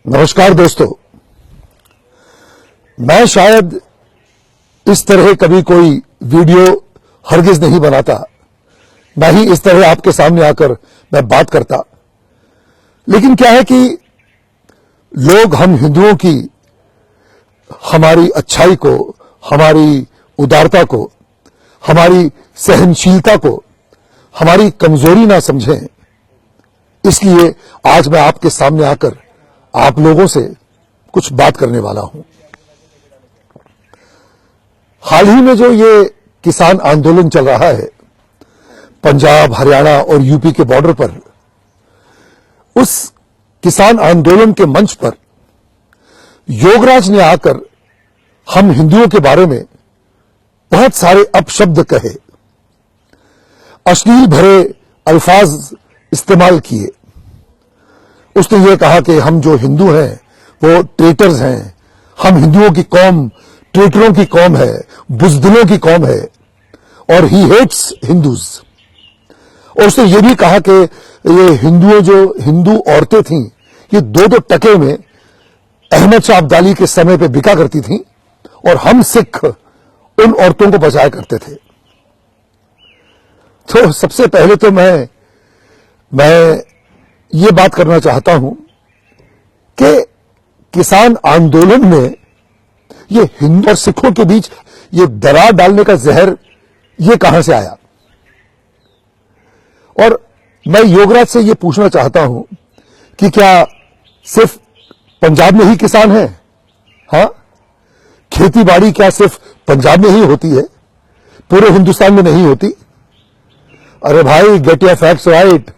नमस्कार दोस्तों, मैं शायद इस तरह कभी कोई वीडियो हरगिज नहीं बनाता, ना ही इस तरह आपके सामने आकर मैं बात करता। लेकिन क्या है कि लोग हम हिंदुओं की हमारी अच्छाई को, हमारी उदारता को, हमारी सहनशीलता को हमारी कमजोरी ना समझें। इसलिए आज मैं आपके सामने आकर आप लोगों से कुछ बात करने वाला हूं। हाल ही में जो ये किसान आंदोलन चल रहा है पंजाब, हरियाणा और यूपी के बॉर्डर पर, उस किसान आंदोलन के मंच पर योगराज ने आकर हम हिंदुओं के बारे में बहुत सारे अपशब्द कहे, अश्लील भरे अल्फाज इस्तेमाल किए। उसने ये कहा कि हम जो हिंदू हैं वो ट्रेटर्स हैं, हम हिंदुओं की कौम ट्रेटरों की कौम है, बुजदिलों की कौम है, और ही हेट्स हिंदूज। और उसने ये भी कहा कि ये हिंदू औरतें थीं, ये दो टके में अहमद शाह अब्दाली के समय पे बिका करती थीं, और हम सिख उन औरतों को बचाया करते थे। तो सबसे पहले तो मैं ये बात करना चाहता हूं कि किसान आंदोलन में ये हिंदू और सिखों के बीच ये दरार डालने का जहर ये कहां से आया। और मैं योगराज से ये पूछना चाहता हूं कि क्या सिर्फ पंजाब में ही किसान हैं? हां, खेती बाड़ी क्या सिर्फ पंजाब में ही होती है, पूरे हिंदुस्तान में नहीं होती? अरे भाई, गेट योर फैक्ट्स राइट।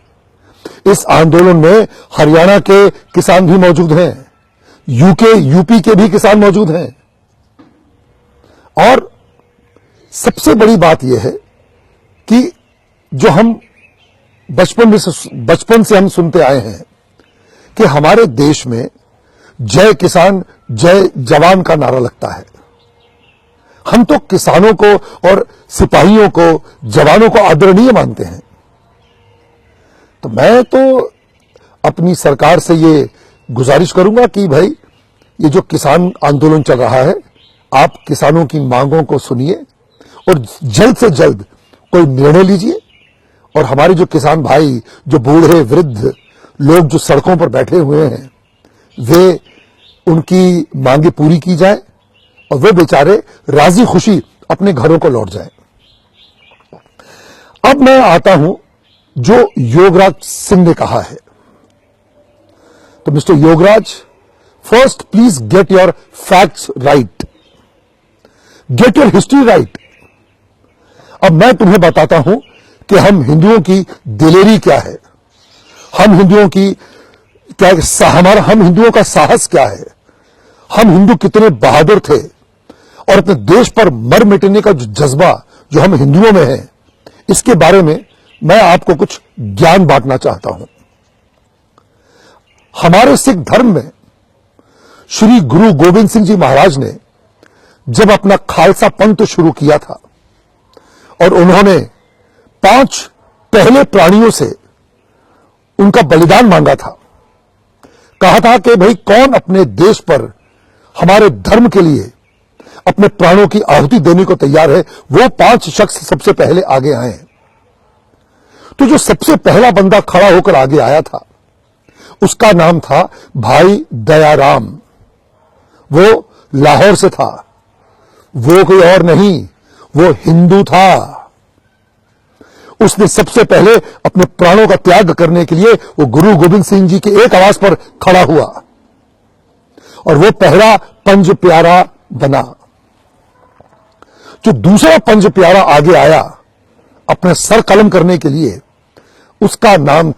इस आंदोलन में हरियाणा के किसान भी मौजूद हैं, यूपी के भी किसान मौजूद हैं। और सबसे बड़ी बात यह है कि जो हम बचपन से हम सुनते आए हैं कि हमारे देश में जय किसान जय जवान का नारा लगता है। हम तो किसानों को और सिपाहियों को, जवानों को आदरणीय मानते हैं। तो मैं तो अपनी सरकार से ये गुजारिश करूंगा कि भाई, ये जो किसान आंदोलन चल रहा है, आप किसानों की मांगों को सुनिए और जल्द से जल्द कोई निर्णय लीजिए। और हमारे जो किसान भाई, जो बूढ़े वृद्ध लोग जो सड़कों पर बैठे हुए हैं, वे उनकी मांगे पूरी की जाए और वे बेचारे राजी खुशी अपने घरों को लौट जाएं। अब मैं आता हूं जो योगराज सिंह ने कहा है। तो mister Yograj, first please get your facts right, get your history right. अब मैं तुम्हें बताता हूं कि हम हिंदुओं की दिलेरी क्या है, हम हिंदुओं का साहस क्या है, हम हिंदू कितने बहादुर थे, और अपने देश पर मर मिटने का जो जज्बा जो हम हिंदुओं में है, इसके बारे में मैं आपको कुछ ज्ञान बांटना चाहता हूं। हमारे सिख धर्म में श्री गुरु गोविंद सिंह जी महाराज ने जब अपना खालसा पंथ शुरू किया था और उन्होंने 5 पहले प्राणियों से उनका बलिदान मांगा था, कहा था कि भाई, कौन अपने देश पर हमारे धर्म के लिए अपने प्राणों की आहुति देने को तैयार है, वो 5 शख्स सबसे पहले आगे आए। तो जो सबसे पहला बंदा खड़ा होकर आगे आया था, उसका नाम था भाई दयाराम। वो लाहौर से था, वो कोई और नहीं, वो हिंदू था। उसने सबसे पहले अपने प्राणों का त्याग करने के लिए वो गुरु गोविंद सिंह जी की एक आवाज पर खड़ा हुआ और वो पहला पंज प्यारा बना। जो दूसरा पंज प्यारा आगे आया अपने सर कलम करने के लिए, उसका नाम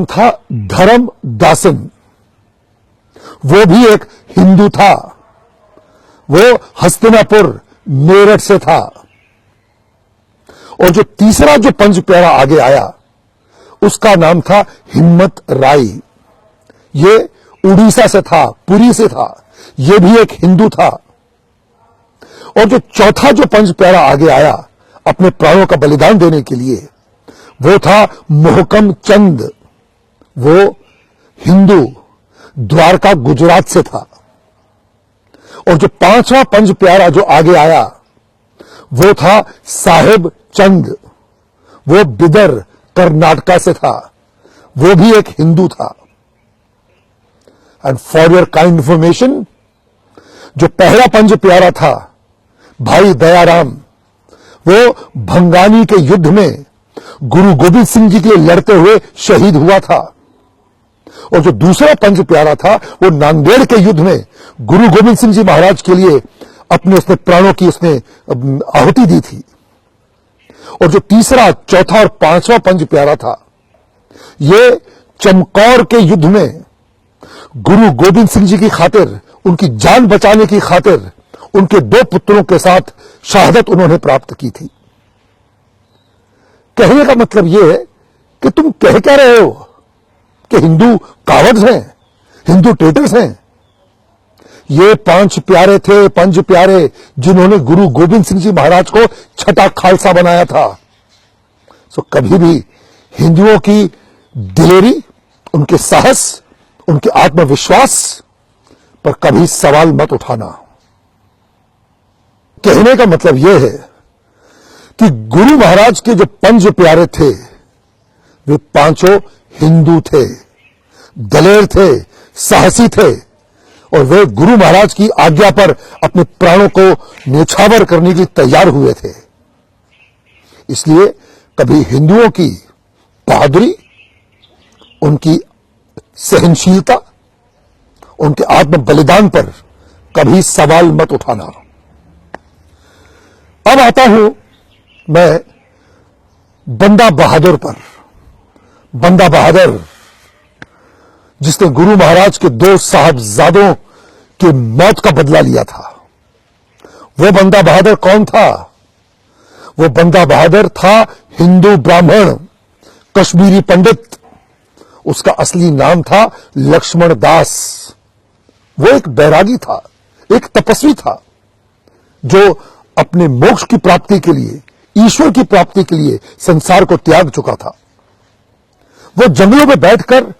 था धर्मदासन। वो भी एक हिंदू था, वो हस्तिनापुर मेरठ से था। और जो तीसरा जो पंज प्यारा आगे आया, उसका नाम था हिम्मत राय। ये उड़ीसा से था, पुरी से था, ये भी एक हिंदू था। और जो चौथा जो पंज प्यारा आगे आया अपने प्राणों का बलिदान देने के लिए, वो था मोहकम चंद। वो हिंदू द्वारका गुजरात से था, और जो पांचवा पंज प्यारा जो आगे आया वो था साहेब चंद, वो बिदर कर्नाटका से था, वो भी एक हिंदू था। And for your kind information, जो पहला पंज प्यारा था भाई दयाराम, वो भंगानी के युद्ध में गुरु गोविंद सिंह जी के लिए लड़ते हुए शहीद हुआ था, और जो दूसरा पंज प्यारा था वो नांदेड़ के युद्ध में गुरु गोविंद सिंह जी महाराज के लिए अपने उसने प्राणों की उसने आहुति दी थी, और जो तीसरा चौथा और पांचवा पंज प्यारा था ये चमकौर के युद्ध में गुरु गोविंद सिंह जी की खातिर, उनकी जान बचाने की खातिर उनके दो पुत्रों के साथ शहादत उन्होंने प्राप्त की थी। कहने का मतलब यह है कि तुम कह क्या रहे हो कि हिंदू कावर्ड्स हैं, हिंदू ट्रेटर्स हैं। ये पांच प्यारे थे, पंज प्यारे, जिन्होंने गुरु गोविंद सिंह जी महाराज को छठा खालसा बनाया था। सो कभी भी हिंदुओं की दिलेरी, उनके साहस, उनके आत्मविश्वास पर कभी सवाल मत उठाना। कहने का मतलब यह है कि गुरु महाराज के जो पंज प्यारे थे वे पांचों हिंदू थे, दलेर थे, साहसी थे, और वे गुरु महाराज की आज्ञा पर अपने प्राणों को न्यौछावर करने के लिए तैयार हुए थे। इसलिए कभी हिंदुओं की बहादुरी, उनकी सहनशीलता, उनके आत्म बलिदान पर कभी सवाल मत उठाना। अब आता हूं मैं बंदा बहादुर पर। बंदा बहादुर जिसने गुरु महाराज के दो साहबजादों की मौत का बदला लिया था, वो बंदा बहादुर कौन था? वो बंदा बहादुर था हिंदू ब्राह्मण, कश्मीरी पंडित। उसका असली नाम था लक्ष्मण दास। वो एक बैरागी था, एक तपस्वी था, जो अपने मोक्ष की प्राप्ति के लिए, ईश्वर की प्राप्ति के लिए संसार को त्याग चुका था। वो जंगलों में बैठकर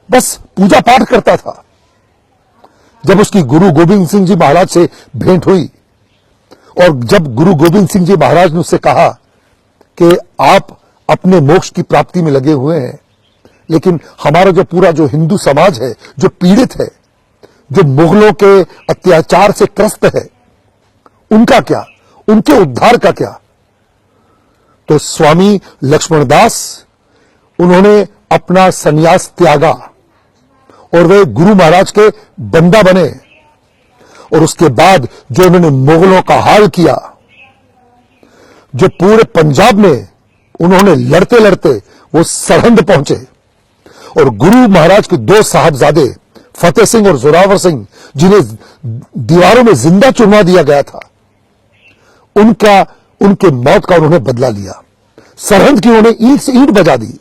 बस पूजा पाठ करता था। जब उसकी गुरु गोविंद सिंह जी महाराज से भेंट हुई, और जब गुरु गोविंद सिंह जी महाराज ने उससे कहा कि आप अपने मोक्ष की प्राप्ति में लगे हुए हैं, लेकिन हमारा जो पूरा जो हिंदू समाज है, जो पीड़ित है, जो मुगलों के अत्याचार से त्रस्त है, उनका क्या, उनके उद्धार का क्या? तो स्वामी लक्ष्मणदास, उन्होंने अपना संन्यास त्यागा और वे गुरु महाराज के बंदा बने। और उसके बाद जो उन्होंने मुगलों का हाल किया, जो पूरे पंजाब में उन्होंने लड़ते लड़ते वो सरहंद पहुंचे, और गुरु महाराज के दो साहबजादे फतेह सिंह और जोरावर सिंह, जिन्हें दीवारों में जिंदा चुनवा दिया गया था, उनके मौत का उन्होंने बदला लिया। सरहंद की उन्होंने ईंट से ईंट बजा दी।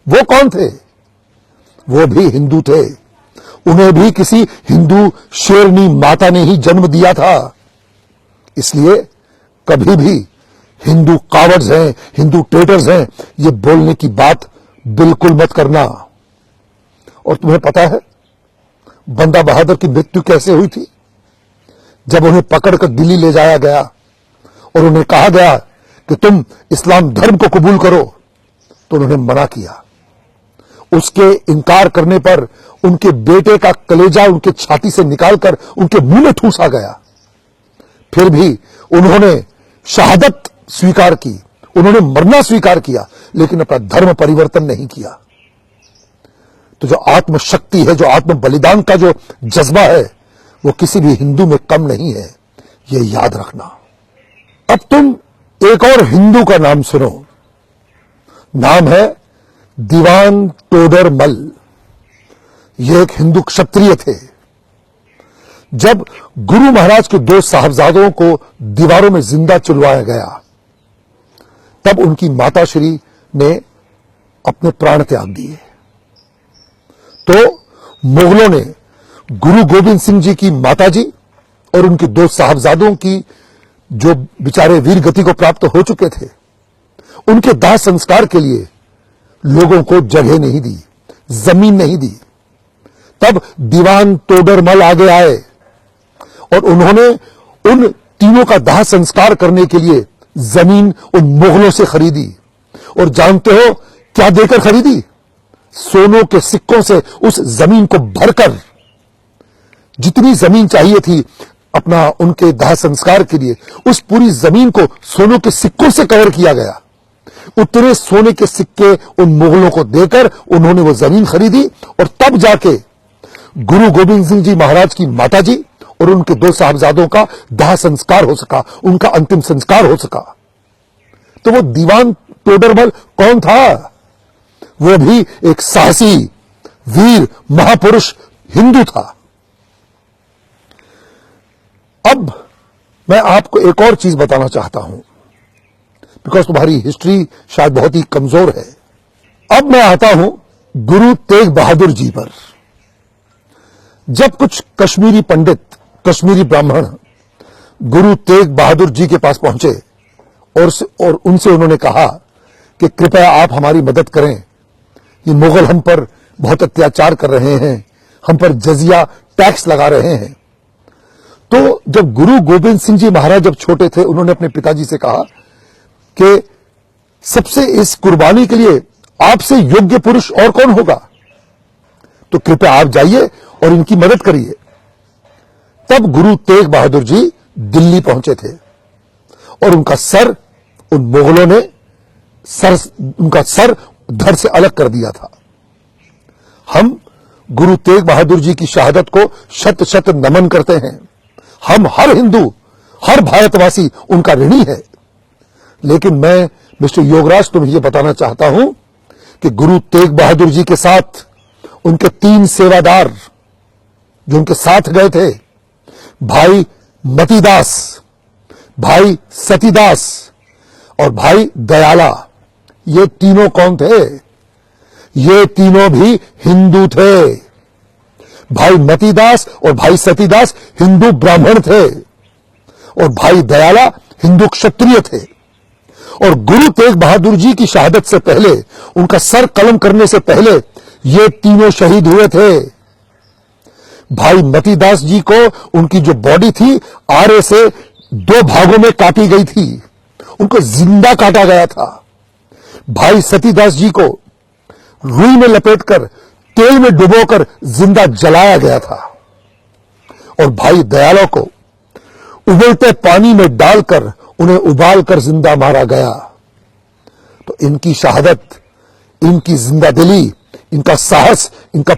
वो कौन थे? वो भी हिंदू थे। उन्हें भी किसी हिंदू शेरनी माता ने ही जन्म दिया था। इसलिए कभी भी हिंदू कावर्ड्स हैं, हिंदू ट्रेटर्स हैं, ये बोलने की बात बिल्कुल मत करना। और तुम्हें पता है बंदा बहादुर की मृत्यु कैसे हुई थी? जब उन्हें पकड़कर दिल्ली ले जाया गया और उन्हें कहा गया कि तुम इस्लाम धर्म को कबूल करो, तो उन्होंने मना किया। उसके इनकार करने पर उनके बेटे का कलेजा उनके छाती से निकालकर उनके मुंह में ठूंसा गया। फिर भी उन्होंने शहादत स्वीकार की, उन्होंने मरना स्वीकार किया, लेकिन अपना धर्म परिवर्तन नहीं किया। तो जो आत्मशक्ति है, जो आत्म बलिदान का जो जज्बा है, वो किसी भी हिंदू में कम नहीं है, ये याद रखना। अब तुम एक और हिंदू का नाम सुनो। नाम है दीवान टोडर मल। ये एक हिंदू क्षत्रिय थे। जब गुरु महाराज के दो साहबजादों को दीवारों में जिंदा चुलवाया गया, तब उनकी माताश्री ने अपने प्राण त्याग दिए। तो मुगलों ने गुरु गोविंद सिंह जी की माताजी और उनके दो साहबजादों की, जो बेचारे वीर गति को प्राप्त हो चुके थे, उनके दाह संस्कार के लिए लोगों को जगह नहीं दी, जमीन नहीं दी। तब दीवान तोडरमल आगे आए और उन्होंने उन तीनों का दाह संस्कार करने के लिए जमीन उन मुगलों से खरीदी। और जानते हो क्या देकर खरीदी? सोनों के सिक्कों से उस जमीन को भरकर, जितनी जमीन चाहिए थी अपना उनके दाह संस्कार के लिए, उस पूरी जमीन को सोनों के सिक्कों से कवर किया गया। उतने सोने के सिक्के उन मुगलों को देकर उन्होंने वो जमीन खरीदी और तब जाके गुरु गोविंद सिंह जी महाराज की माता जी और उनके 2 साहबजादों का दाह संस्कार हो सका, उनका अंतिम संस्कार हो सका। तो वो दीवान तोडरमल कौन था? वो भी एक साहसी वीर महापुरुष हिंदू था। अब मैं आपको एक और चीज बताना चाहता हूं, बिकॉज तुम्हारी हिस्ट्री शायद बहुत ही कमजोर है। अब मैं आता हूं गुरु तेग बहादुर जी पर। जब कुछ कश्मीरी पंडित, कश्मीरी ब्राह्मण गुरु तेग बहादुर जी के पास पहुंचे और उनसे उन्होंने कहा कि कृपया आप हमारी मदद करें, ये मुगल हम पर बहुत अत्याचार कर रहे हैं, हम पर जजिया टैक्स लगा रहे हैं। तो जब गुरु गोविंद सिंह जी महाराज जब छोटे थे, उन्होंने अपने पिताजी से कहा कि सबसे इस कुर्बानी के लिए आपसे योग्य पुरुष और कौन होगा, तो कृपया आप जाइए और इनकी मदद करिए। तब गुरु तेग बहादुर जी दिल्ली पहुंचे थे और उनका सर उन मुगलों ने उनका सर धड़ से अलग कर दिया था। हम गुरु तेग बहादुर जी की शहादत को शत शत नमन करते हैं। हम हर हिंदू, हर भारतवासी उनका ऋणी है। लेकिन मैं मिस्टर योगराज तुम्हें यह बताना चाहता हूं कि गुरु तेग बहादुर जी के साथ उनके 3 सेवादार जो उनके साथ गए थे, भाई मतीदास, भाई सतीदास और भाई दयाला, ये तीनों कौन थे? ये तीनों भी हिंदू थे। भाई मतीदास और भाई सतीदास हिंदू ब्राह्मण थे और भाई दयाला हिंदू क्षत्रिय थे। और गुरु तेग बहादुर जी की शहादत से पहले, उनका सर कलम करने से पहले, ये तीनों शहीद हुए थे। भाई मतीदास जी को उनकी जो बॉडी थी आरे से 2 भागों में काटी गई थी, उनको जिंदा काटा गया था। भाई सतीदास जी को रुई में लपेटकर तेल में डुबोकर जिंदा जलाया गया था और भाई दयाला को उबलते पानी में डालकर उन्हें उबालकर जिंदा मारा गया। तो इनकी शहादत, इनकी जिंदा दिली, इनका साहस, इनका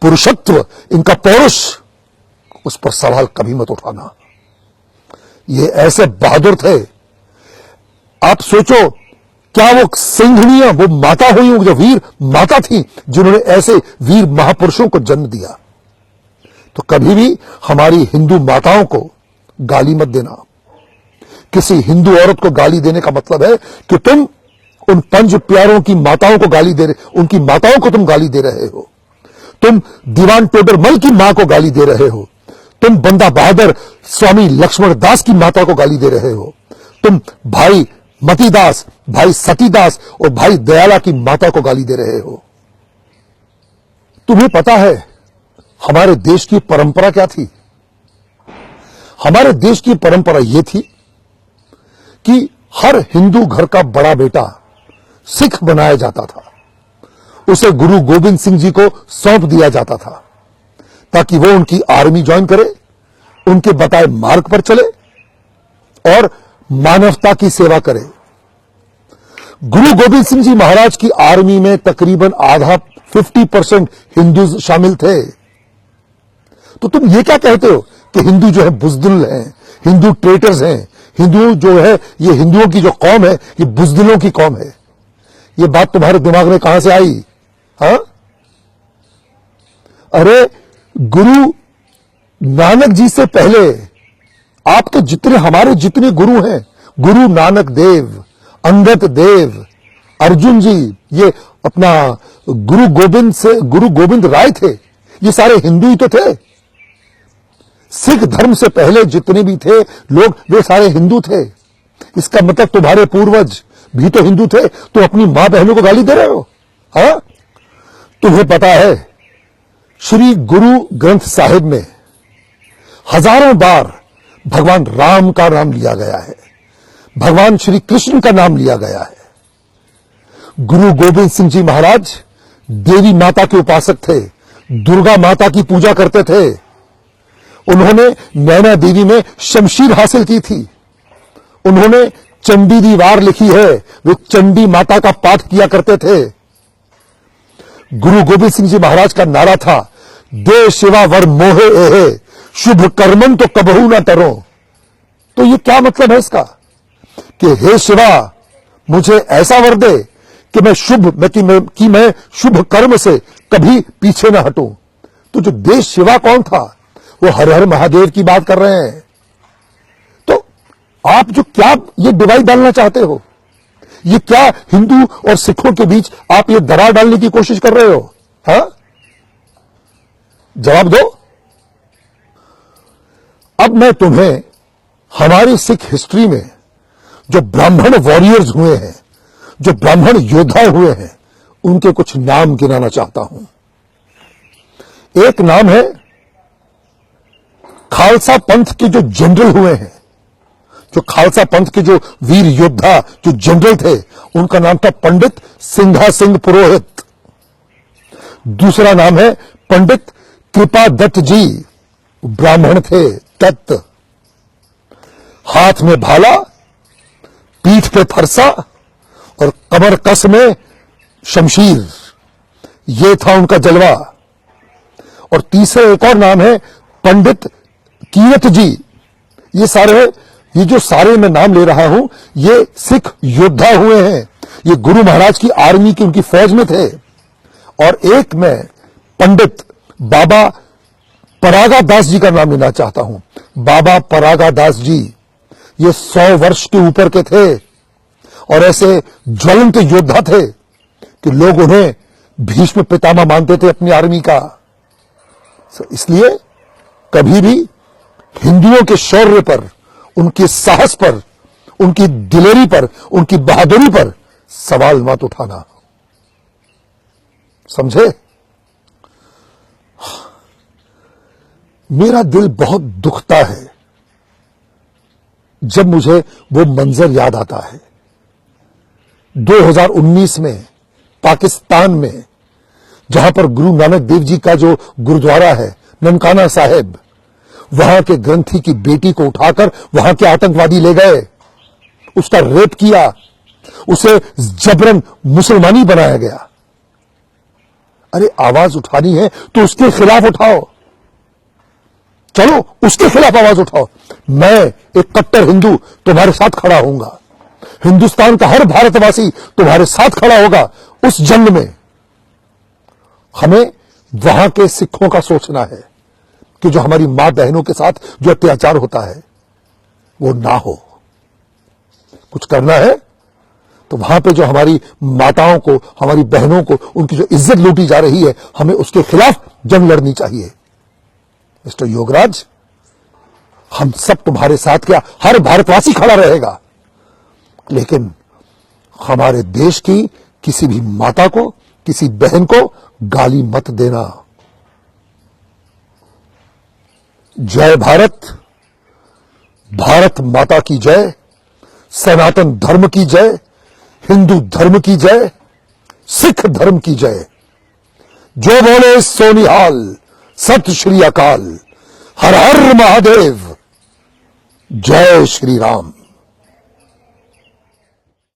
पुरुषत्व, इनका पौरुष, उस पर सवाल कभी मत उठाना। ये ऐसे बहादुर थे। आप सोचो, क्या वो सिंघनिया, वो माता हुई, जो वीर माता थी, जिन्होंने ऐसे वीर महापुरुषों को जन्म दिया। तो कभी भी हमारी हिंदू माताओं को गाली मत देना। किसी हिंदू औरत को गाली देने का मतलब है कि तुम उन 5 प्यारों की माताओं को गाली दे रहे, उनकी माताओं को तुम गाली दे रहे हो। तुम दीवान टोडरमल की मां को गाली दे रहे हो। तुम बंदा बहादुर स्वामी लक्ष्मण दास की माता को गाली दे रहे हो। तुम भाई मतीदास, भाई सतीदास और भाई दयाला की माता को गाली दे रहे हो। तुम्हें पता है हमारे देश की परंपरा क्या थी? हमारे देश की परंपरा यह थी कि हर हिंदू घर का बड़ा बेटा सिख बनाया जाता था। उसे गुरु गोविंद सिंह जी को सौंप दिया जाता था ताकि वो उनकी आर्मी ज्वाइन करे, उनके बताए मार्ग पर चले और मानवता की सेवा करे। गुरु गोविंद सिंह जी महाराज की आर्मी में तकरीबन आधा 50% हिंदू शामिल थे। तो तुम ये क्या कहते हो कि हिंदू जो है बुजदिल हैं, हिंदू ट्रेटर्स हैं, हिंदू जो है ये हिंदुओं की जो कौम है ये बुजदिलों की कौम है? ये बात तुम्हारे दिमाग में कहां से आई? हाँ, अरे गुरु नानक जी से पहले आपके जितने, हमारे जितने गुरु हैं, गुरु नानक देव, अंगद देव, अर्जुन जी, ये अपना गुरु गोविंद राय थे, ये सारे हिंदू ही तो थे। सिख धर्म से पहले जितने भी थे लोग, वे सारे हिंदू थे। इसका मतलब तुम्हारे पूर्वज भी तो हिंदू थे। तुम अपनी मां बहनों को गाली दे रहे हो? हाँ, तुम्हें पता है श्री गुरु ग्रंथ साहिब में हजारों बार भगवान राम का नाम लिया गया है, भगवान श्री कृष्ण का नाम लिया गया है। गुरु गोविंद सिंह जी महाराज देवी माता के उपासक थे, दुर्गा माता की पूजा करते थे। उन्होंने नैना देवी में शमशीर हासिल की थी। उन्होंने चंडी दी वार लिखी है, वे चंडी माता का पाठ किया करते थे। गुरु गोविंद सिंह जी महाराज का नारा था, दे शिवा वर मोहे एहे, शुभ कर्मन तो कबहू ना टरो। तो ये क्या मतलब है इसका कि हे शिवा मुझे ऐसा वर दे कि मैं शुभ कर्म से कभी पीछे ना हटूं। तो जो देश शिवा कौन था? वो हर हर महादेव की बात कर रहे हैं। तो आप जो क्या ये डिवाइड डालना चाहते हो, ये क्या हिंदू और सिखों के बीच आप ये दरार डालने की कोशिश कर रहे हो? हाँ, जवाब दो। अब मैं तुम्हें हमारी सिख हिस्ट्री में जो ब्राह्मण वॉरियर्स हुए हैं, जो ब्राह्मण योद्धा हुए हैं, उनके कुछ नाम गिनाना चाहता हूं। एक नाम है खालसा पंथ के जो जनरल हुए हैं, जो खालसा पंथ के जो वीर योद्धा जो जनरल थे, उनका नाम था पंडित सिंघा सिंह पुरोहित। दूसरा नाम है पंडित कृपा दत्त जी, ब्राह्मण थे, दत्त। हाथ में भाला, पीठ पे फरसा और कमर कस में शमशीर, ये था उनका जलवा। और तीसरा एक और नाम है पंडित कीरत जी। ये जो सारे मैं नाम ले रहा हूं, ये सिख योद्धा हुए हैं, ये गुरु महाराज की आर्मी की उनकी फौज में थे। और एक मैं पंडित बाबा परागा दास जी का नाम लेना चाहता हूं। बाबा परागा दास जी ये 100 वर्ष के ऊपर के थे और ऐसे ज्वलंत योद्धा थे कि लोग उन्हें भीष्म पितामह मानते थे अपनी आर्मी का। इसलिए कभी भी हिंदुओं के शौर्य पर, उनके साहस पर, उनकी दिलेरी पर, उनकी बहादुरी पर सवाल मत उठाना, समझे? मेरा दिल बहुत दुखता है जब मुझे वो मंजर याद आता है 2019 में पाकिस्तान में, जहां पर गुरु नानक देव जी का जो गुरुद्वारा है ननकाना साहिब, वहां के ग्रंथी की बेटी को उठाकर वहां के आतंकवादी ले गए, उसका रेप किया, उसे जबरन मुसलमानी बनाया गया। अरे आवाज उठानी है तो उसके खिलाफ उठाओ, चलो उसके खिलाफ आवाज उठाओ। मैं एक कट्टर हिंदू तुम्हारे साथ खड़ा होऊंगा, हिंदुस्तान का हर भारतवासी तुम्हारे साथ खड़ा होगा उस जंग में। हमें वहां के सिखों का सोचना है कि जो हमारी मां बहनों के साथ जो अत्याचार होता है वो ना हो। कुछ करना है तो वहां पे जो हमारी माताओं को, हमारी बहनों को, उनकी जो इज्जत लूटी जा रही है, हमें उसके खिलाफ जंग लड़नी चाहिए। मिस्टर योगराज, हम सब तुम्हारे साथ, क्या हर भारतवासी खड़ा रहेगा, लेकिन हमारे देश की किसी भी माता को, किसी बहन को गाली मत देना। जय भारत, भारत माता की जय, सनातन धर्म की जय, हिंदू धर्म की जय, सिख धर्म की जय। जो बोले सो निहाल, सत श्री अकाल, हर हर महादेव, जय श्री राम।